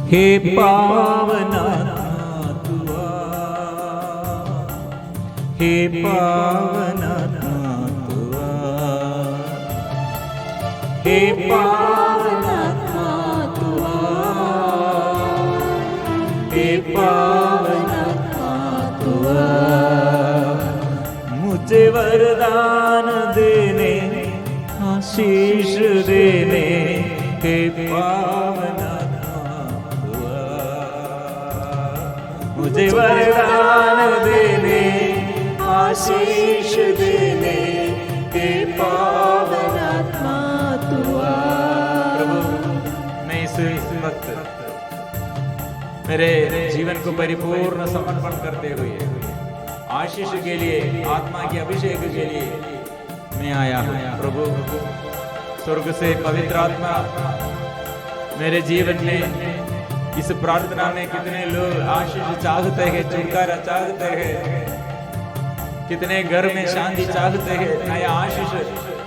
हे पावना तुआ, हे पावना तुआ, हे पावना तुआ, हे पावना तुआ। मुझे वरदान देने, आशीष देने, हे पावना तुआ। मुझे वरदान देने, आशीष देने, हे पावनात्मा तुआ। प्रभु, मैं इस वक्त मेरे जीवन को परिपूर्ण समर्पण करते हुए आशीष के लिए, आत्मा के अभिषेक के लिए मैं आया हूँ। प्रभु, स्वर्ग से पवित्र आत्मा मेरे जीवन में, इस प्रार्थना में कितने लोग आशीष चाहते हैं, छुटकारा चाहते हैं, कितने घर में शांति चाहते हैं, नया आशीष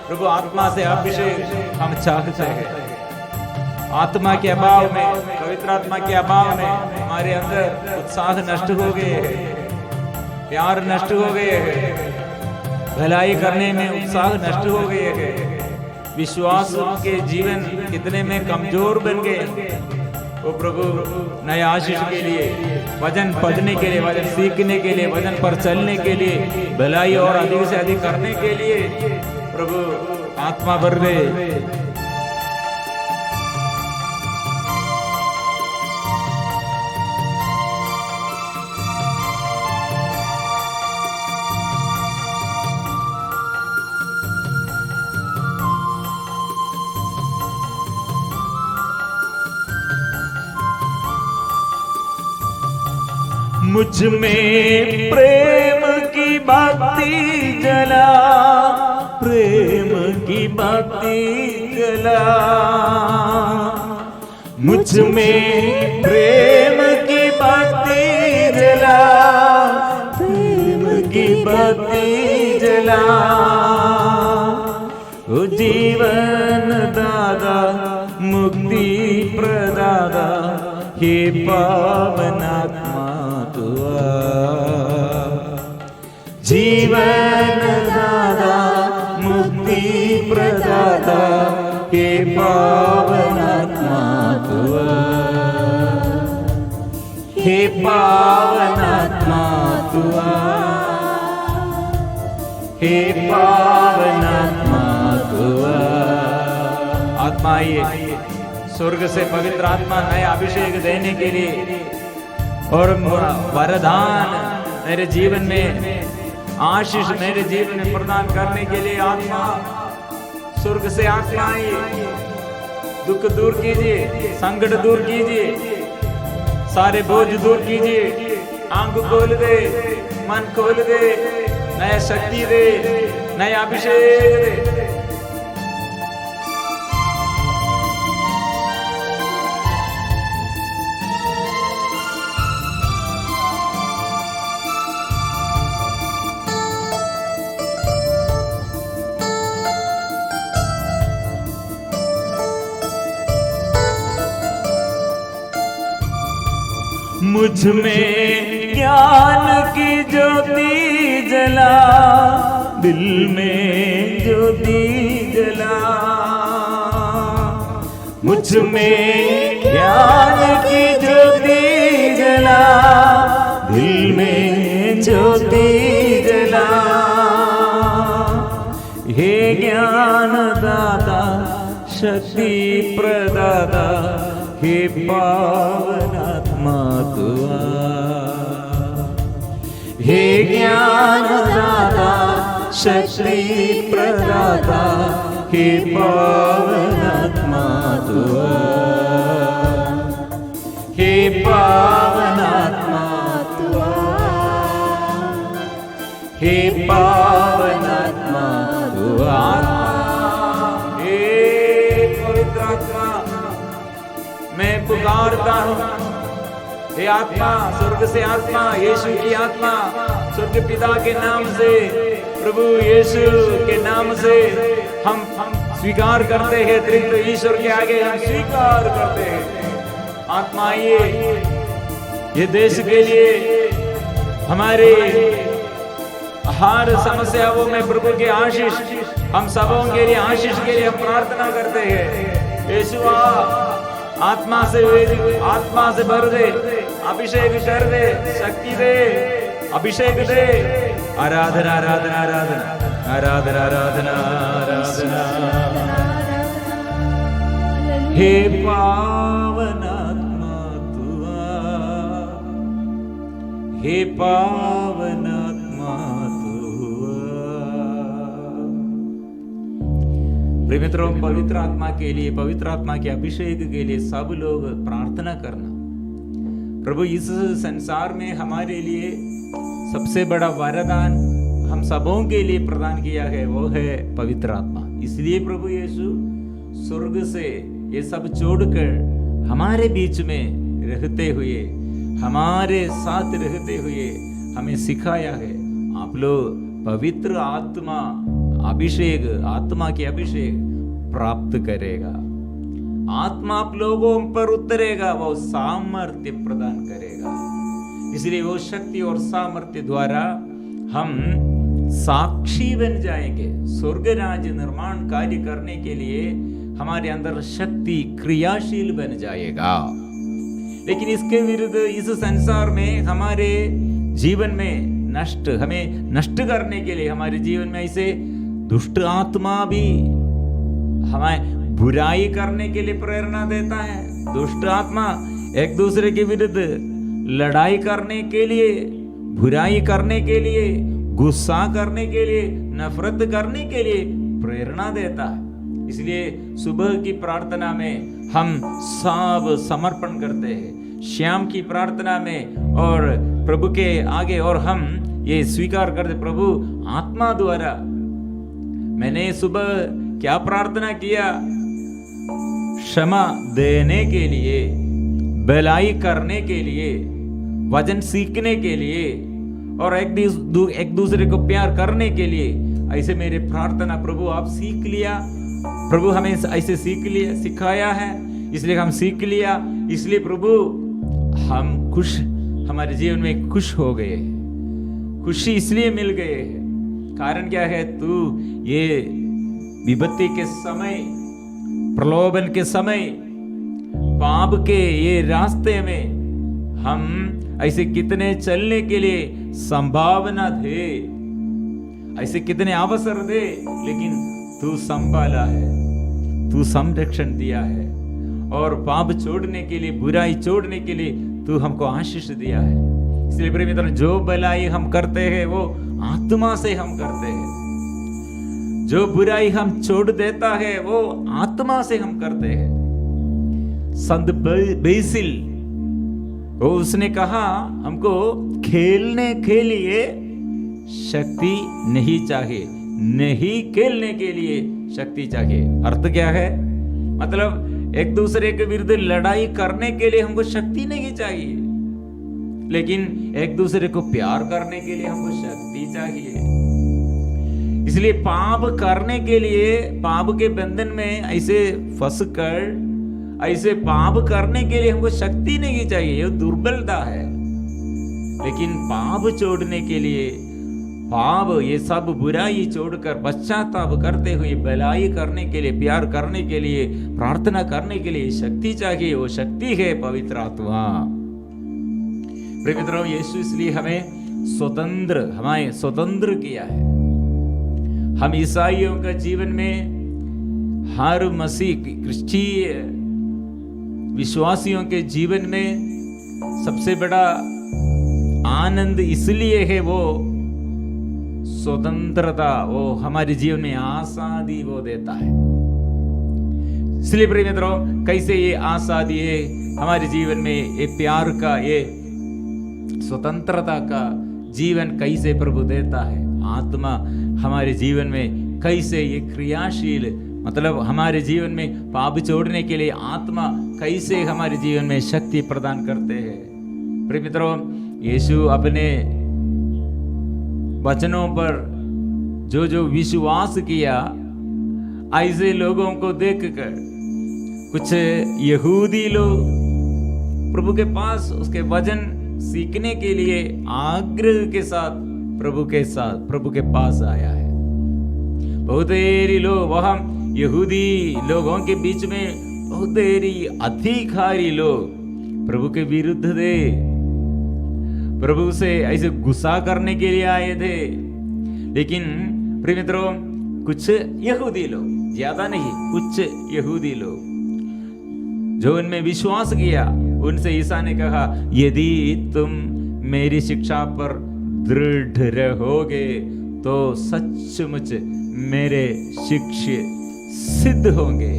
प्रभु आत्मा से अभिषेक हम चाहते हैं। आत्मा के अभाव में, पवित्र आत्मा के अभाव में हमारे अंदर उत्साह नष्ट हो गए हैं, प्यार नष्ट हो गए हैं, भलाई करने में उत्साह नष्ट हो गए हैं, विश्वास के जीवन कितने में कमजोर बन गए। वो प्रभु नए आशीष के लिए, वचन पढ़ने के लिए, वचन सीखने के लिए, वचन पर चलने के लिए, भलाई और अधिक से अधिक करने के लिए प्रभु आत्मा भर दे। मुझ में प्रेम की बाती जला, प्रेम की बाती जला। मुझ में प्रेम की बाती जला, प्रेम की बाती जला। ओ जीवन दादा, मुक्ति प्रदाता, हे पावनात्मा तुआ। जीवन दाता, मुक्ति प्रदाता, हे पावनात्मा तुआ। हे पावनात्मा तुआ, हे पावनात्मा तुआ। आत्मा आइए, स्वर्ग से पवित्र आत्मा नया अभिषेक देने के लिए और वरदान मेरे जीवन में, आशीष मेरे जीवन में प्रदान करने के लिए आत्मा, स्वर्ग से आत्मा आइए। दुख दूर कीजिए, संकट दूर कीजिए, सारे बोझ दूर कीजिए। आंख खोल दे, मन खोल दे, नया शक्ति दे, नया अभिषेक दे। मुझ में ज्ञान की ज्योति जला, दिल में ज्योति जला। मुझ में ज्ञान की ज्योति जला, दिल में ज्योति जला। हे ज्ञान दाता, शक्ति प्रदाता, हे पावनात्मा तुआ। हे ज्ञान दाता, शक्ति प्रदाता, हे पावनात्मा तुआ। हे पावनात्मा तुआ, हे पावनात्मा तुआ। हे पवित्र आत्मा, मैं पुकारता हूँ। हे आत्मा, स्वर्ग से आत्मा, यीशु की आत्मा, स्वर्ग पिता के नाम से, प्रभु यीशु के नाम से हम स्वीकार करते हैं। त्रित्व ईश्वर के आगे हम स्वीकार करते हैं। आत्मा आइए ये देश के लिए, हमारे हर समस्याओं में प्रभु की आशीष, हम सबों के लिए आशीष के लिए हम प्रार्थना करते हैं। यीशु आत्मा से भर दे, अभिषेक कर दे, शक्ति दे, अभिषेक दे। आराधना आराधना आराधना आराधना आराधना आराधना। हे पावन आत्मा तू आ, हे पावन आत्मा तू आ। प्रिय मित्रों, पवित्र आत्मा के लिए, पवित्र आत्मा के अभिषेक के लिए सब लोग प्रार्थना करना। प्रभु इस संसार में हमारे लिए सबसे बड़ा वरदान हम सबों के लिए प्रदान किया है, वो है पवित्र आत्मा। इसलिए प्रभु यीशु स्वर्ग से ये सब छोड़कर हमारे बीच में रहते हुए, हमारे साथ रहते हुए हमें सिखाया है, आप लोग पवित्र आत्मा अभिषेक, आत्मा के अभिषेक प्राप्त करेगा। आत्मा आप लोगों पर उतरेगा, वो सामर्थ्य प्रदान करेगा। इसलिए वो शक्ति और सामर्थ्य द्वारा हम साक्षी बन जाएंगे। स्वर्ग राज्य निर्माण कार्य करने के लिए हमारे अंदर शक्ति क्रियाशील बन जाएगा। लेकिन इसके विरुद्ध इस संसार में हमारे जीवन में हमें नष्ट करने के लिए हमारे जीवन में ऐसे दुष्ट आत्मा भी हमें बुराई करने के लिए प्रेरणा देता है। दुष्ट आत्मा एक दूसरे के विरुद्ध लड़ाई करने के लिए, बुराई करने के लिए, गुस्सा करने के लिए, नफरत करने के लिए प्रेरणा देता है। इसलिए सुबह की प्रार्थना में हम सब समर्पण करते हैं, शाम की प्रार्थना में और प्रभु के आगे, और हम ये स्वीकार करते, प्रभु आत्मा द्वारा मैंने सुबह क्या प्रार्थना किया, क्षमा देने के लिए, भलाई करने के लिए, वचन सीखने के लिए और एक दूसरे को प्यार करने के लिए। ऐसे मेरे प्रार्थना प्रभु आप सीख लिया, प्रभु हमें ऐसे सीख लिया, सिखाया है, इसलिए हम सीख लिया। इसलिए प्रभु हम खुश, हमारे जीवन में खुश हो गए, खुशी इसलिए मिल गए। कारण क्या है, तू ये विपत्ति के समय, प्रलोभन के समय, पाप के ये रास्ते में हम ऐसे कितने चलने के लिए संभावना थे, ऐसे कितने अवसर थे, लेकिन तू संभाला है, तू संरक्षण दिया है, और पाप छोड़ने के लिए, बुराई छोड़ने के लिए तू हमको आशीष दिया है। इसलिए प्रिय मित्रों, जो भलाई हम करते हैं वो आत्मा से हम करते हैं, जो बुराई हम छोड़ देता है वो आत्मा से हम करते हैं। संत बेसिल वो उसने कहा, हमको खेलने के लिए शक्ति नहीं चाहिए, नहीं खेलने के लिए शक्ति चाहिए। अर्थ क्या है, मतलब एक दूसरे के विरुद्ध लड़ाई करने के लिए हमको शक्ति नहीं चाहिए, लेकिन एक दूसरे को प्यार करने के लिए हमको शक्ति चाहिए। इसलिए पाप करने के लिए, पाप के बंधन में ऐसे फंस कर, ऐसे पाप करने के लिए हमको शक्ति नहीं चाहिए, ये दुर्बलता है। लेकिन पाप छोड़ने के लिए, पाप ये सब बुराई छोड़कर पश्चाताप करते हुए भलाई करने के लिए, प्यार करने के लिए, प्रार्थना करने के लिए शक्ति चाहिए। वो शक्ति है पवित्र आत्मा। प्रिय मित्रों, यीशु इसलिए हमें स्वतंत्र किया है। हम ईसाइयों का जीवन में, हर मसीह क्रिश्चिय विश्वासियों के जीवन में सबसे बड़ा आनंद इसलिए है, वो स्वतंत्रता, वो हमारे जीवन में आजादी वो देता है। इसलिए प्रिय मित्रों, कैसे ये आजादी है हमारे जीवन में, ये प्यार का, ये स्वतंत्रता का जीवन कैसे प्रभु देता है। आत्मा हमारे जीवन में कैसे ये क्रियाशील, मतलब हमारे जीवन में पाप छोड़ने के लिए आत्मा कैसे हमारे जीवन में शक्ति प्रदान करते हैं। प्रिय मित्रों, यीशु अपने वचनों पर जो विश्वास किया, ऐसे लोगों को देखकर कुछ यहूदी लोग प्रभु के पास उसके वचन सीखने के लिए आग्रह के साथ प्रभु के पास आया है। बहुत देरी लोग वहां यहूदी लोगों के बीच में बहुत देरी अधिकारी लोग प्रभु के विरुद्ध थे, प्रभु से ऐसे गुस्सा करने के लिए आए थे। लेकिन प्रिय मित्रों, कुछ यहूदी लोग, ज्यादा नहीं, कुछ यहूदी लोग जो उनमें विश्वास किया, उनसे ईसा ने कहा, यदि तुम मेरी शिक्षा पर दृढ़ रहोगे तो सचमुच मेरे शिष्य सिद्ध होंगे।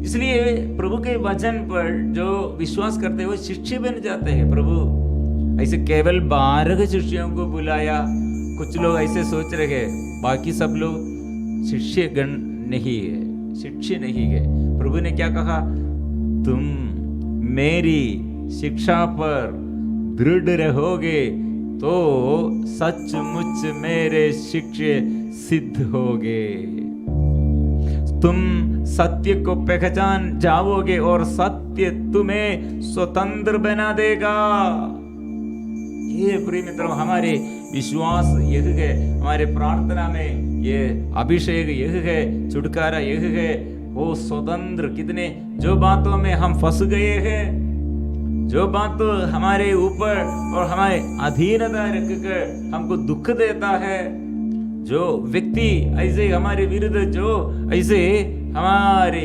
इसलिए प्रभु के वचन पर जो विश्वास करते हैं वो शिष्य बन जाते हैं। प्रभु ऐसे केवल 12 शिष्यों को बुलाया। कुछ लोग ऐसे सोच रहे हैं बाकी सब लोग शिष्य गण नहीं है, शिष्य नहीं है। प्रभु ने क्या कहा, तुम मेरी शिक्षा पर दृढ़ रहोगे तो सचमुच मेरे शिष्य सिद्ध होगे। तुम सत्य को पहचान जाओगे और सत्य तुम्हें स्वतंत्र बना देगा। ये प्रिय मित्रों, हमारे विश्वास यह है, हमारे प्रार्थना में ये अभिषेक यह है, छुटकारा यह है। वो स्वतंत्र कितने, जो बातों में हम फंस गए हैं, जो बात हमारे ऊपर और हमारे अधीनता रखकर हमको दुख देता है, जो व्यक्ति ऐसे हमारे विरुद्ध, जो ऐसे हमारे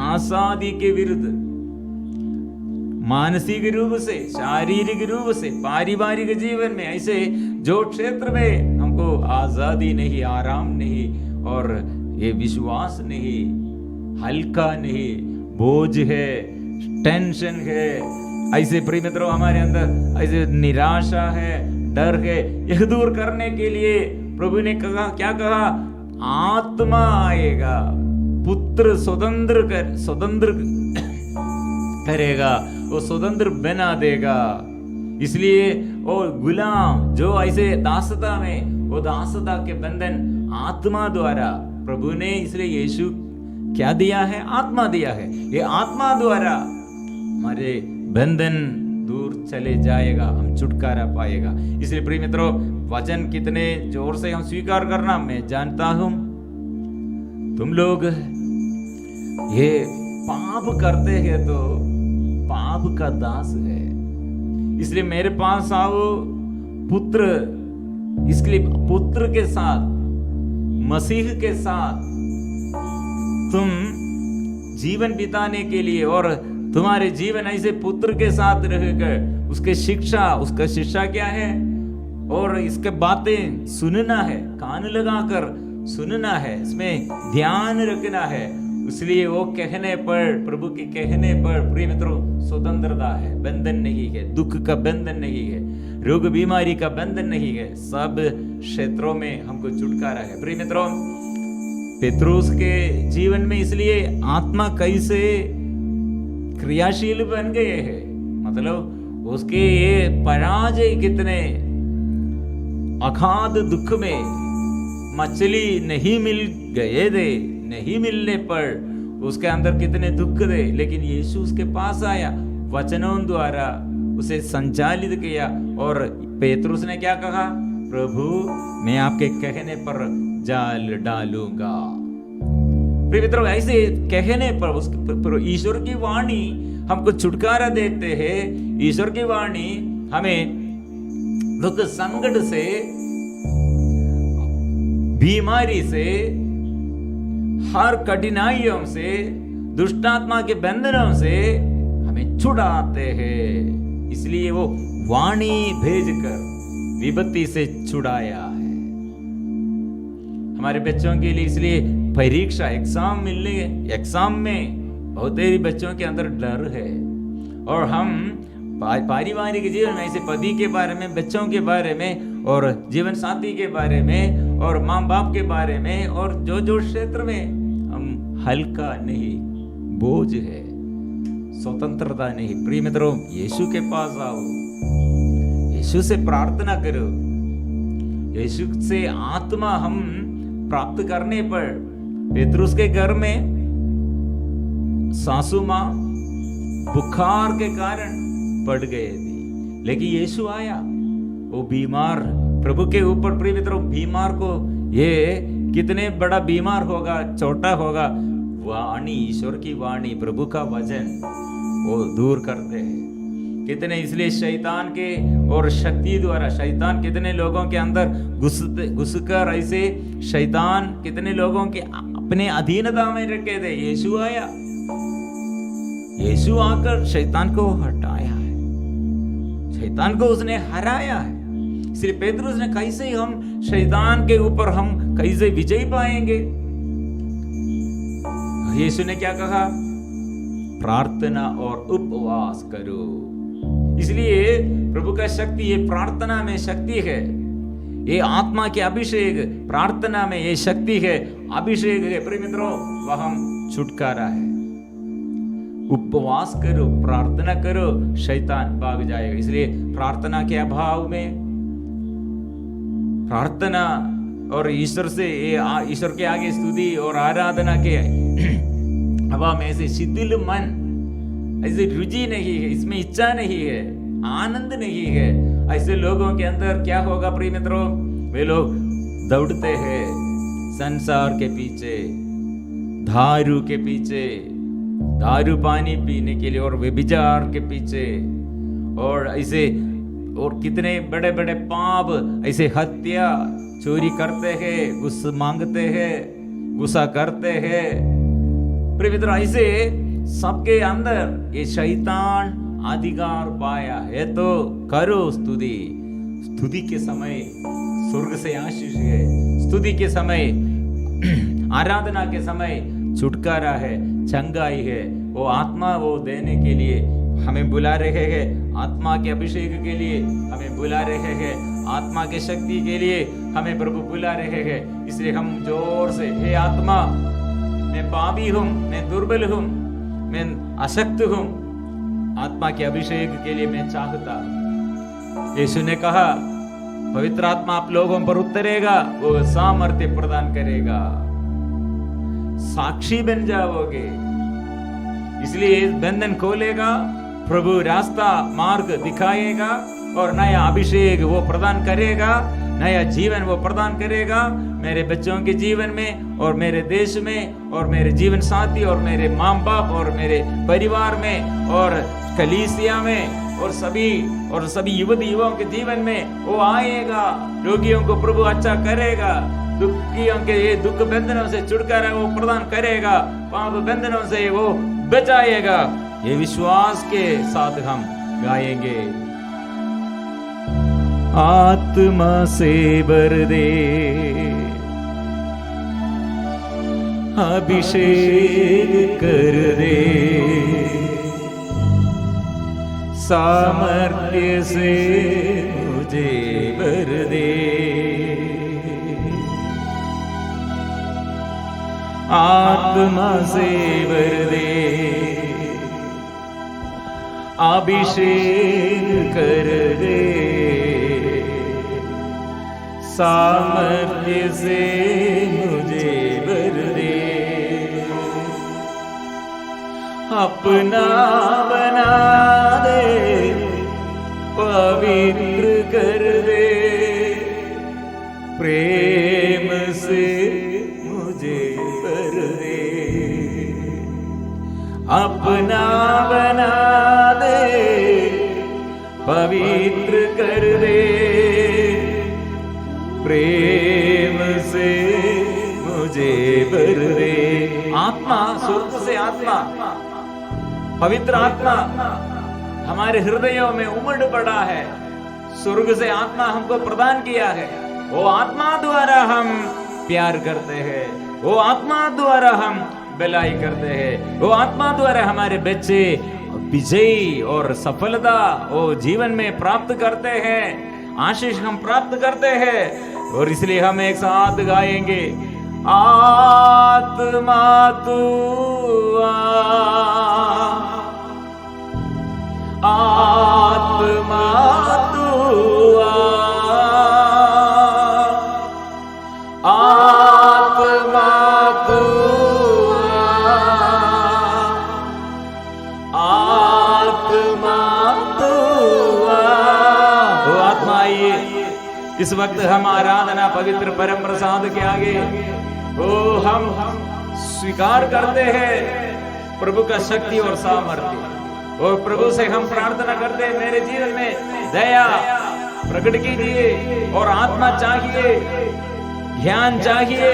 आजादी के विरुद्ध मानसिक रूप से, शारीरिक रूप से, पारिवारिक जीवन में ऐसे जो क्षेत्र में हमको आजादी नहीं, आराम नहीं और ये विश्वास नहीं, हल्का नहीं, बोझ है, टेंशन है, ऐसे प्रिय मित्रों हमारे अंदर ऐसे निराशा है, डर है, यह दूर करने के लिए प्रभु ने कहा, क्या कहा, आत्मा आएगा, पुत्र स्वतंत्र करेगा, वो स्वतंत्र बना देगा। इसलिए वो गुलाम जो ऐसे दासता में, वो दासता के बंधन आत्मा द्वारा प्रभु ने, इसलिए यीशु क्या दिया है, आत्मा दिया है। ये आत्मा द्वारा हमारे बंधन दूर चले जाएगा, हम छुटकारा पाएगा। इसलिए प्रिय मित्रों, वचन कितने जोर से हम स्वीकार करना, मैं जानता हूं तुम लोग ये पाप करते हैं तो पाप का दास है। इसलिए मेरे पास आओ पुत्र, इसलिए पुत्र के साथ, मसीह के साथ तुम जीवन बिताने के लिए, और तुम्हारे जीवन ऐसे पुत्र के साथ रहकर उसके शिक्षा, उसका शिक्षा क्या है, और इसके बातें सुनना है, कान लगाकर सुनना है, इसमें ध्यान रखना है। इसलिए वो कहने पर, प्रभु के कहने पर प्रिय मित्रों स्वतंत्रता है, बंधन नहीं है, दुख का बंधन नहीं है, रोग बीमारी का बंधन नहीं है, सब क्षेत्रों में हमको छुटकारा है। प्रिय मित्रों, पेत्रुस के जीवन में इसलिए आत्मा कैसे क्रियाशील बन गए हैं, मतलब उसके ये पराजय कितने, अगाध दुख में मछली नहीं मिल गए थे, नहीं मिलने पर उसके अंदर कितने दुख थे, लेकिन यीशु उसके पास आया, वचनों द्वारा उसे संचालित किया, और पेतरुस ने क्या कहा, प्रभु मैं आपके कहने पर जाल डालूंगा। प्रिय मित्रों, ऐसे कहने पर ईश्वर की वाणी हमको छुटकारा देते हैं। ईश्वर की वाणी हमें दुख संकट से, बीमारी से, हर कठिनाइयों से, दुष्टात्मा के बंधनों से हमें छुड़ाते हैं। इसलिए वो वाणी भेजकर विपत्ति से छुड़ाया है हमारे बच्चों के लिए। इसलिए परीक्षा, एग्जाम में बहुत देरी बच्चों के अंदर डर है, और हम पारिवारिक जीवन में ऐसे पति के बारे में, बच्चों के बारे में, और जीवन साथी के बारे में, और माँ बाप के बारे में, और जो क्षेत्र में हम हल्का नहीं, बोझ है, स्वतंत्रता नहीं। प्रिय मित्रों, यीशु के पास आओ, यीशु से प्रार्थना करो, यीशु से आत्मा हम प्राप्त करने पर। पेतरुस के घर में सासू माँ बुखार के कारण पड़ गए थे, लेकिन यीशु आया, वो बीमार प्रभु के ऊपर, प्रिय मित्रों, बीमार को, ये कितने बड़ा बीमार होगा, छोटा होगा, वाणी, ईश्वर की वाणी, प्रभु का वचन वो दूर करते हैं कितने। इसलिए शैतान के और शक्ति द्वारा, शैतान कितने लोगों के अंदर घुसकर ऐसे शैतान कितने लोगों के अपने अधीनता में रखे थे। यीशु आया, यीशु आकर शैतान को हटाया है, शैतान को उसने हराया है। इसलिए पेतरुस ने, कैसे हम शैतान के ऊपर हम कैसे विजय पाएंगे? यीशु ने क्या कहा? प्रार्थना और उपवास करो। इसलिए प्रभु का शक्ति, ये प्रार्थना में शक्ति है, ये आत्मा के अभिषेक, प्रार्थना में ये शक्ति है, अभिषेक है। प्रिय मित्रों, वह हम छुटकारा है। उपवास करो, प्रार्थना करो, शैतान भाग जाएगा। इसलिए प्रार्थना के अभाव में, प्रार्थना और ईश्वर से, ईश्वर के आगे स्तुति और आराधना के हवा में ऐसे शिथिल मन, ऐसे रुचि नहीं है, इसमें इच्छा नहीं है, आनंद नहीं है, ऐसे लोगों के अंदर क्या होगा प्रिय मित्रों? वे लोग दौड़ते हैं संसार के पीछे, दारू के पीछे, दारू पानी पीने के लिए, और व्यभिचार के पीछे, और ऐसे और कितने बड़े बड़े पाप, ऐसे हत्या, चोरी करते हैं, घूस मांगते हैं, गुस्सा करते हैं। प्रिय मित्रों, ऐसे सबके अंदर ये शैतान अधिकार पाया है। तो करो स्तुति, स्तुति के समय स्वर्ग से आशीष है, स्तुति के समय, आराधना के समय छुटकारा है, चंगाई है। वो आत्मा वो देने के लिए हमें बुला रहे हैं, आत्मा के अभिषेक के लिए हमें बुला रहे हैं, आत्मा के शक्ति के लिए हमें प्रभु बुला रहे हैं। इसलिए हम जोर से, हे आत्मा, मैं पापी हूं, मैं दुर्बल हूं, मैं अशक्त हूं, आत्मा के अभिषेक के लिए मैं चाहता। यीशु ने कहा, पवित्र आत्मा आप लोगों पर उतरेगा, वो सामर्थ्य प्रदान करेगा, साक्षी बन जाओगे। इसलिए बंधन खोलेगा, प्रभु रास्ता मार्ग दिखाएगा, और नया अभिषेक वो प्रदान करेगा, नया जीवन वो प्रदान करेगा मेरे बच्चों के जीवन में, और मेरे देश में, और मेरे जीवन साथी, और मेरे माँ बाप, और मेरे परिवार में, और कलीसिया में, और सभी युवती युवाओं के जीवन में वो आएगा। रोगियों को प्रभु अच्छा करेगा, दुखियों के ये दुख बंधनों से छुटकारा वो प्रदान करेगा, पाप बंधनों से वो बचाएगा। ये विश्वास के साथ हम गाएंगे। आत्मा से भर दे, अभिषेक कर दे, सामर्थ्य से मुझे भर दे, आत्मा से भर दे, अभिषेक कर दे, सामर्थ्य से मुझे भर दे, अपना बना दे, पवित्र कर दे, प्रेम से मुझे भर दे, अपना बना दे, पवित्र कर दे, प्रेम से मुझे भर दे। आत्मा, स्वर्ग से आत्मा, पवित्र आत्मा हमारे हृदयों में उमड़ पड़ा है। स्वर्ग से आत्मा हमको प्रदान किया है। वो आत्मा द्वारा हम प्यार करते हैं, वो आत्मा द्वारा हम भलाई करते हैं, वो आत्मा द्वारा हमारे बच्चे विजयी और सफलता वो जीवन में प्राप्त करते हैं, आशीष हम प्राप्त करते हैं। और इसलिए हम एक साथ गाएंगे, आत्मा तू आ, आत्मा तू आ, आत्मा तू आ, इस वक्त हम आराधना पवित्र परम प्रसाद के आगे हम स्वीकार करते हैं प्रभु का शक्ति और सामर्थ्य। और प्रभु से हम प्रार्थना करते हैं, मेरे जीवन में दया प्रकट कीजिए और आत्मा चाहिए, ज्ञान चाहिए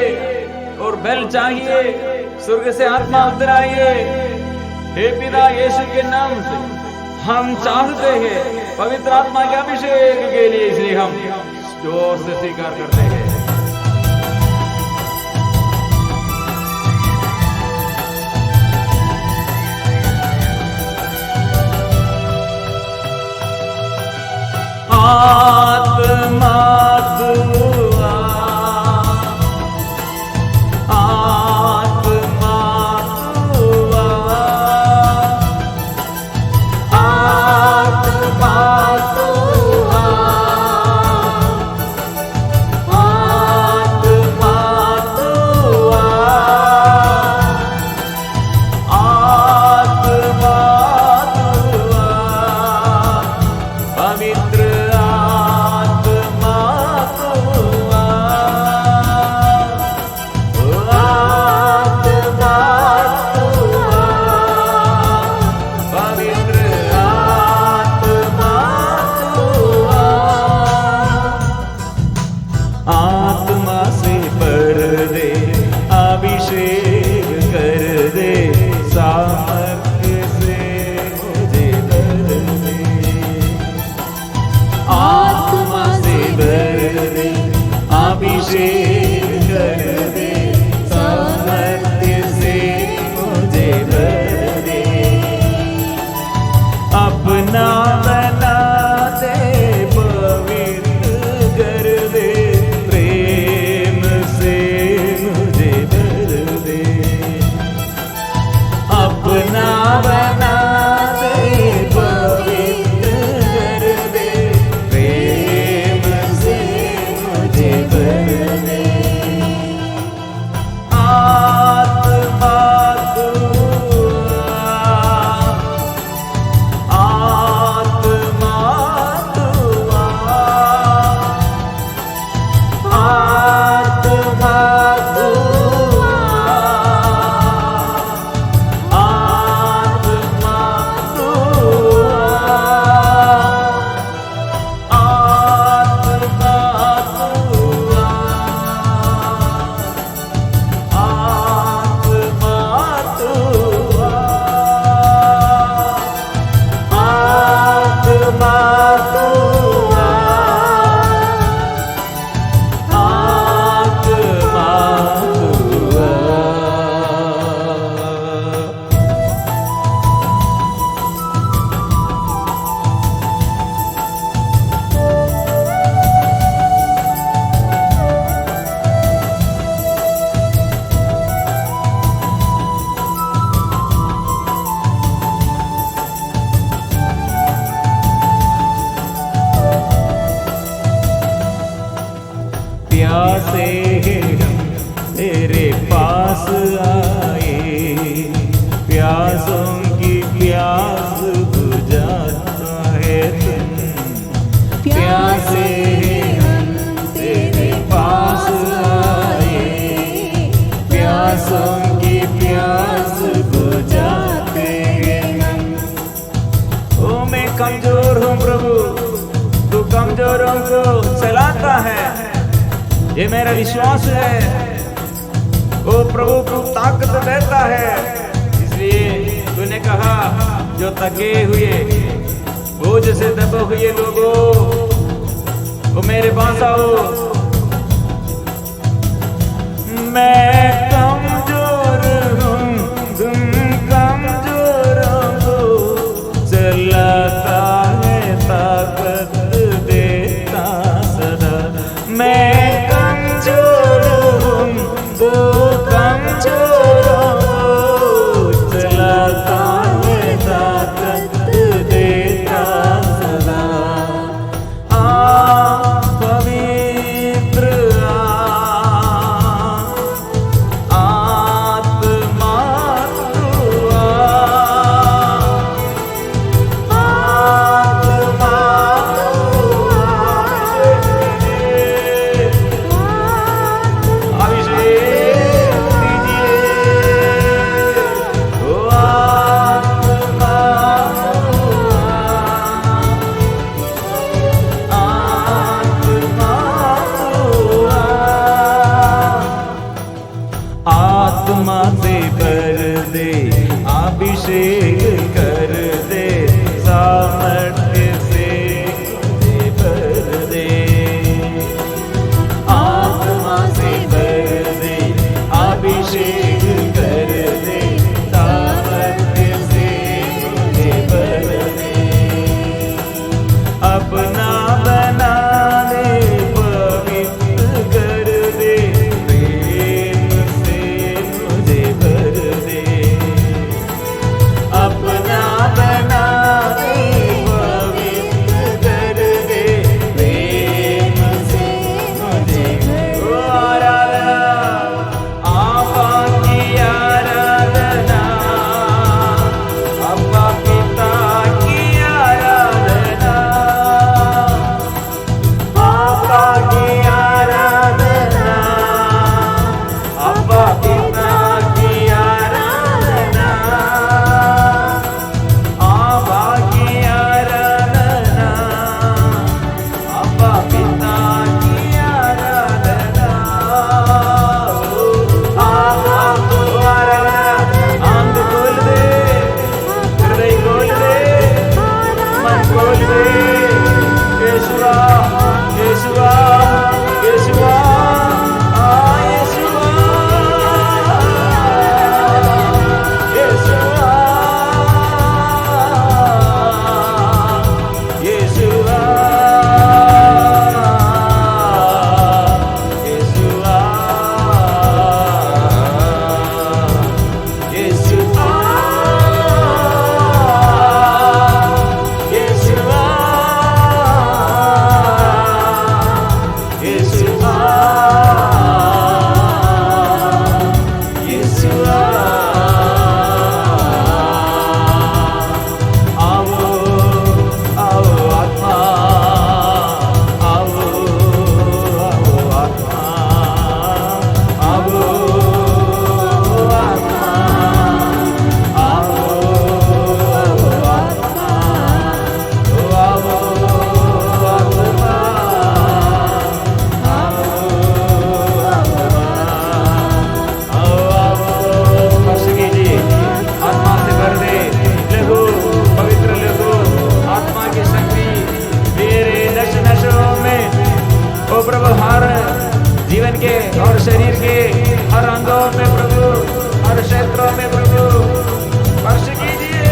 और बल चाहिए। स्वर्ग से आत्मा उतराइए हे पिता, यीशु के नाम से हम चाहते हैं पवित्र आत्मा के अभिषेक के लिए, इसलिए हम जोर से स्वीकार करते हैं। आत्मा दुआ, आत्मा दुआ, आत्मा दुआ, आत्मा दुआ, आत्मा दुआ, पवित्र आत्मा से भर दे, अभिषेक कर दे, सामर्थ्य से मुझे भर दे। आत्मा से भर दे, अभिषेक कर दे, सामर्थ्य से मुझे भर दे। अपना बना दे, पवित्र कर दे, अपना बना दे, पवित्र कर दे, प्रेम से मुझे भर दे। आत्मा दुआ, आत्मा दुआ, आत्मा दुआ, प्यासे हम तेरे पास आए, प्यासों की प्यास बुझाता है तुम। प्यासे हम तेरे पास आए, प्यासों की प्यास बुझाते हैं हम। ओ मैं कमजोर हूँ प्रभु, तू कमजोरों को चलाता है, ये मेरा विश्वास है। ओ प्रभु तू ताकत देता है, इसलिए तूने कहा जो थके हुए बोझ से दबे हुए लोगों वो मेरे पास आओ। मैं कमजोर हूँ, तुम कमजोर हो, चलाता है ताकत देता सदा। मैं कमजोर हूँ, वो कमजोर हो, चलाता है ताकत देता सदा। पवित्र आ अपना बना दे, पवित्र कर दे, प्रेम से मुझे भर दे। अपना बना दे, पवित्र कर दे, प्रेम से मुझे भर दे। आराधना आपा की आराधना, अब्बा पिता की आराधना, आपा की आराधना, अब्बा पिता की आराधना, आबा की आराधना, अब्बा पिता की आराधना। आपको आराधना, आंख खोल दे, हृदय खोल दे, मन खोल दे। यीशुआ, यीशुआ, यीशुआ, यीशुआ, यीशुआ, यीशुआ, यीशुआ, यीशुआ, यीशुआ, आओ आओ आत्मा, आओ आओ आत्मा, आओ आत्मा, आओ आत्मा, आओ आत्मा, स्पर्श कीजिए, आत्मा से भर दे, लहू पवित्र लहू, आत्मा की शक्ति मेरे नश नशों में, ओ प्रभु हर जीवन के और शरीर के हर अंगों में प्रभु, हर क्षेत्रों में प्रभु स्पर्श कीजिए।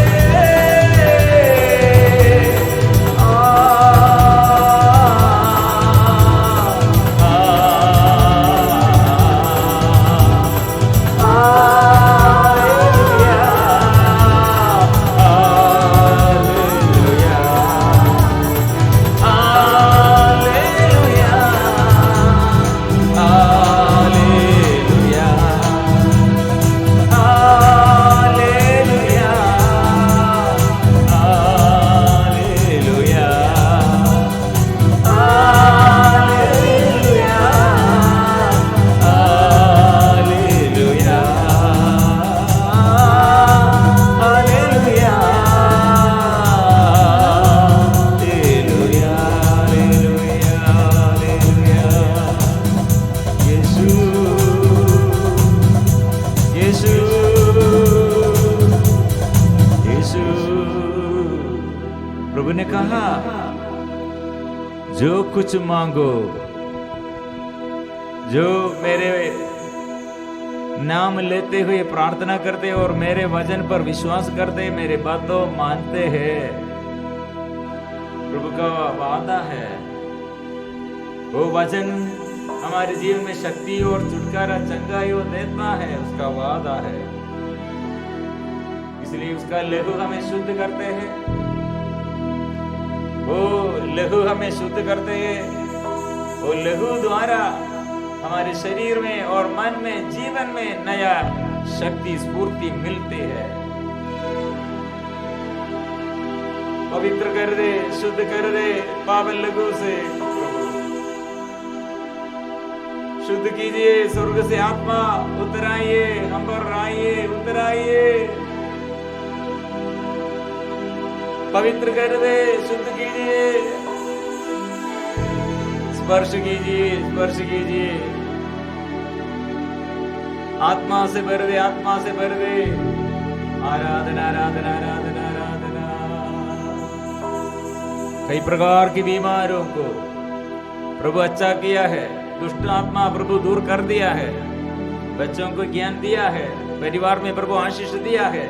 प्रभु ने कहा, जो कुछ मांगो, जो मेरे नाम लेते हुए प्रार्थना करते और मेरे वचन पर विश्वास करते, मेरे बातों मानते हैं, प्रभु का वादा है। वो वचन हमारे जीवन में शक्ति और छुटकारा चंगाई वो देता है, उसका वादा है। इसलिए उसका लहू हमें शुद्ध करते हैं, वो लहू हमें शुद्ध करते हैं। वो लहू द्वारा हमारे शरीर में और मन में, जीवन में नया शक्ति स्फूर्ति मिलती है। पवित्र कर दे, शुद्ध कर दे पावन लहू से, शुद्ध कीजिए। स्वर्ग से आत्मा उतर आइए, हम पर आइए, उतर आइए, पवित्र कर दे, शुद्ध कीजिए, स्पर्श कीजिए, स्पर्श कीजिए। आत्मा से भर दे, आत्मा से भर दे। आराधना आराधना आराधना आराधना। कई प्रकार की बीमारियों को प्रभु अच्छा किया है, दुष्ट आत्मा प्रभु दूर कर दिया है, बच्चों को ज्ञान दिया है, परिवार में प्रभु आशीष दिया है,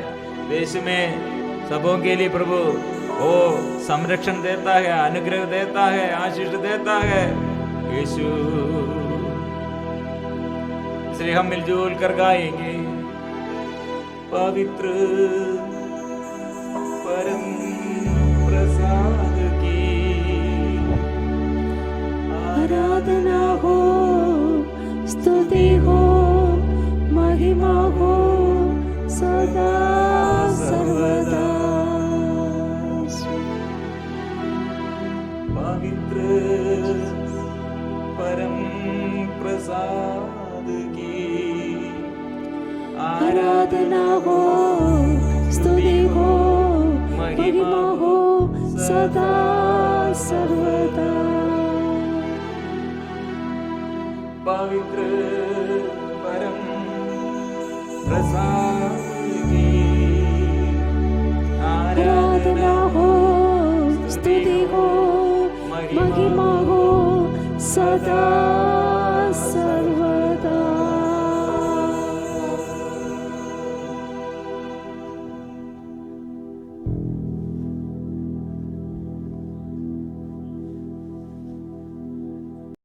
देश में सबों के लिए प्रभु ओ संरक्षण देता है, अनुग्रह देता है, आशीष देता है यीशु। इसलिए हम मिलजुल कर गाएंगे, पवित्र परम प्रसाद की आराधना हो, स्तुति हो, महिमा हो सदा सर्वदा। पवित्र परम प्रसाद की आराधना हो, स्तुति हो, महिमा हो सदा सर्वदा। पवित्र परम प्रसाद की आराधना हो, स्तुति हो, महिमा हो सदा